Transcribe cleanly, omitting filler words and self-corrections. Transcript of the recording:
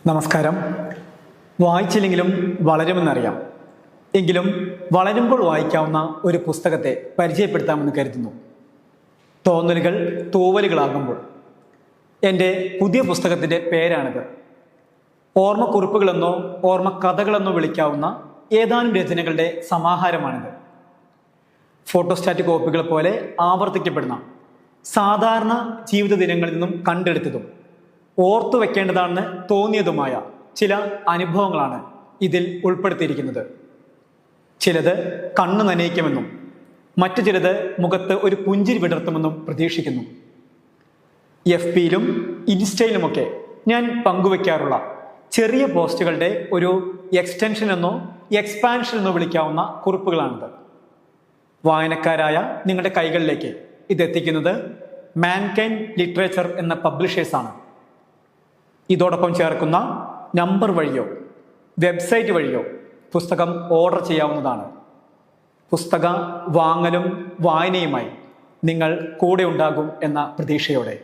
നമസ്കാരം. വായിച്ചില്ലെങ്കിലും വളരുമെന്നറിയാം. എങ്കിലും വളരുമ്പോൾ വായിക്കാവുന്ന ഒരു പുസ്തകത്തെ പരിചയപ്പെടുത്താമെന്ന് കരുതുന്നു. തോന്നലുകൾ തൂവലുകളാകുമ്പോൾ. എൻ്റെ പുതിയ പുസ്തകത്തിൻ്റെ പേരാണിത്. ഓർമ്മക്കുറിപ്പുകളെന്നോ ഓർമ്മക്കഥകളെന്നോ വിളിക്കാവുന്ന ഏതാനും രചനകളുടെ സമാഹാരമാണിത്. ഫോട്ടോസ്റ്റാറ്റ് കോപ്പികൾ പോലെ ആവർത്തിക്കപ്പെടുന്ന സാധാരണ ജീവിത ദിനങ്ങളിൽ നിന്നും കണ്ടെടുത്തതും ഓർത്തു വെക്കേണ്ടതാണെന്ന് തോന്നിയതുമായ ചില അനുഭവങ്ങളാണ് ഇതിൽ ഉൾപ്പെടുത്തിയിരിക്കുന്നത്. ചിലത് കണ്ണു നനയിക്കുമെന്നും മറ്റു ചിലത് മുഖത്ത് ഒരു പുഞ്ചിരി വിടർത്തുമെന്നും പ്രതീക്ഷിക്കുന്നു. FBയിലും ഇൻസ്റ്റയിലുമൊക്കെ ഞാൻ പങ്കുവെക്കാറുള്ള ചെറിയ പോസ്റ്റുകളുടെ ഒരു എക്സ്റ്റൻഷൻ എന്നോ എക്സ്പാൻഷൻ എന്നോ വിളിക്കാവുന്ന കുറിപ്പുകളാണിത്. വായനക്കാരായ നിങ്ങളുടെ കൈകളിലേക്ക് ഇതെത്തിക്കുന്നത് മാൻകൈൻഡ് ലിറ്ററേച്ചർ എന്ന പബ്ലിഷേഴ്സാണ്. ഇതോടൊപ്പം ചേർക്കുന്ന നമ്പർ വഴിയോ വെബ്സൈറ്റ് വഴിയോ പുസ്തകം ഓർഡർ ചെയ്യാവുന്നതാണ്. പുസ്തക വാങ്ങലും വായനയുമായി നിങ്ങൾ കൂടെ ഉണ്ടാകും എന്ന പ്രതീക്ഷയോടെ.